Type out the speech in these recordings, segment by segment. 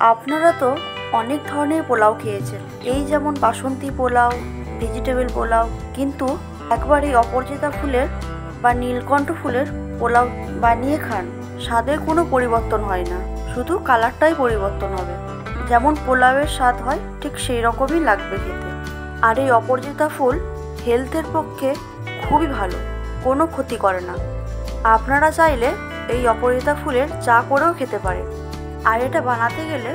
আপনারা তো অনেক ধরনের পোলাও খেয়েছেন, এই যেমন বাসন্তী পোলাও, ভেজিটেবল পোলাও, কিন্তু একবার এই অপরাজিতা ফুলের বা নীলকণ্ঠ ফুলের পোলাও বানিয়ে খান, স্বাদের কোনো পরিবর্তন হয় না, শুধু কালারটাই পরিবর্তন হবে। যেমন পোলাওয়ের স্বাদ হয় ঠিক সেই রকমই লাগবে খেতে। আর এই অপরাজিতা ফুল হেলথের পক্ষে খুবই ভালো, কোনো ক্ষতি করে না। আপনারা চাইলে এই অপরাজিতা ফুলের চা করেও খেতে পারেন। আর এটা বানাতে গেলে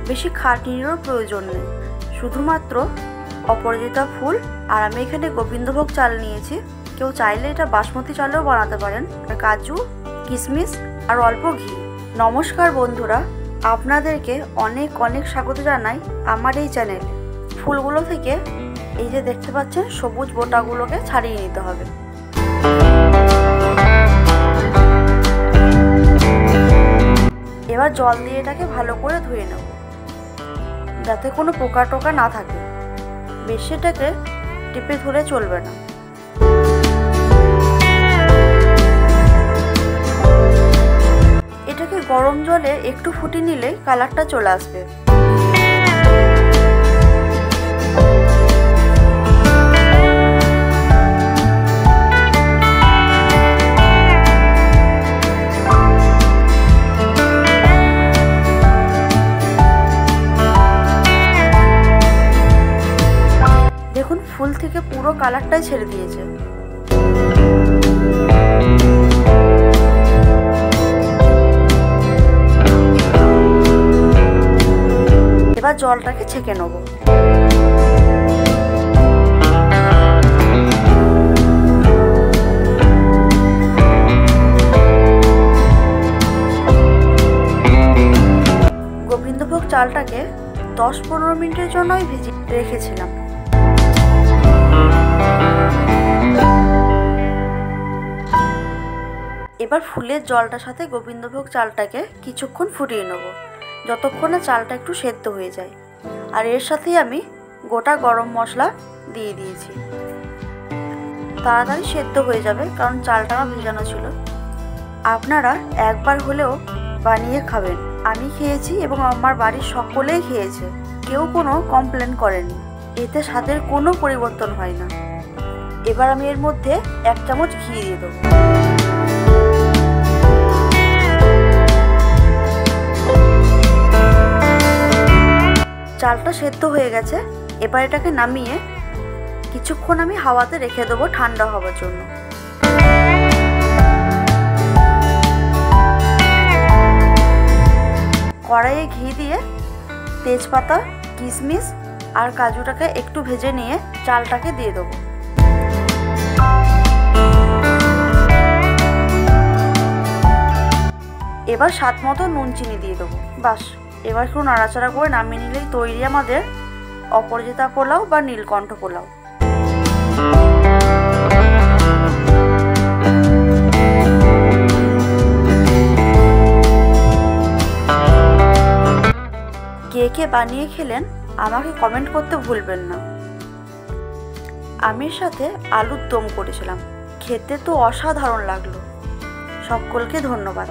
বেশি খাটনিরও প্রয়োজন নেই, শুধুমাত্র অপরাজিতা ফুল আর আমি এখানে গোবিন্দভোগ চাল নিয়েছি। কেউ চাইলে এটা বাসমতি চালেও বানাতে পারেন, আর কাজু, কিশমিশ আর অল্প ঘি। নমস্কার বন্ধুরা, আপনাদেরকে অনেক অনেক স্বাগত জানাই আমার এই চ্যানেলে। ফুলগুলো থেকে এই যে দেখতে পাচ্ছেন সবুজ বোটাগুলোকে ছাড়িয়ে নিতে হবে। এবার জল দিয়ে এটাকে ভালো করে ধুয়ে নেব, যাতে কোনো পোকা টোকা না থাকে। বেশি এটাকে টিপে ধরে চলবে না। এটাকে গরম জলে একটু ফুটিয়ে নিলে কালারটা চলে আসবে। দেখুন ফুল থেকে পুরো কালারটাই ছেড়ে দিয়েছে। এবার জলটাকে ছেঁকে নেব। গোবিন্দভোগ চালটাকে 10-15 মিনিটের জন্যই ভিজিয়ে রেখেছিলাম। এবার ফুলের জলটার সাথে গোবিন্দভোগ চালটাকে কিছুক্ষণ ফুটিয়ে নেব, যতক্ষণ না চালটা একটু সেদ্ধ হয়ে যায়। আর এর সাথেই আমি গোটা গরম মশলা দিয়ে দিয়েছি, তাড়াতাড়ি সেদ্ধ হয়ে যাবে, কারণ চালটা আমার ভেজানো ছিল। আপনারা একবার হলেও বানিয়ে খাবেন। আমি খেয়েছি এবং আমার বাড়ির সকলেই খেয়েছে, কেউ কোনো কমপ্লেন করেনি। এতে স্বাদের কোনো পরিবর্তন হয় না। এবার আমি এর মধ্যে 1 চামচ ঘি দিয়ে দেবো। চালটা সেদ্ধ হয়ে গেছে। এবার এটাকে নামিয়ে কিছুক্ষণ আমি হাওয়াতে রেখে দেবো ঠান্ডা হওয়ার জন্য। কড়াইয়ে ঘি দিয়ে তেজপাতা, কিশমিশ আর কাজুটাকে একটু ভেজে নিয়ে চালটাকে দিয়ে দেবো। এবার স্বাদ মতো নুন চিনি দিয়ে দেবো। বাস, এবার একটু নাড়াচাড়া করে নামিয়ে নিলেই তৈরি আমাদের অপরাজিতা পোলাও বা নীলকণ্ঠ পোলাও। কে কে বানিয়ে খেলেন আমাকে কমেন্ট করতে ভুলবেন না। আমি সাথে আলুর দম করেছিলাম, খেতে তো অসাধারণ লাগলো। সকলকে ধন্যবাদ।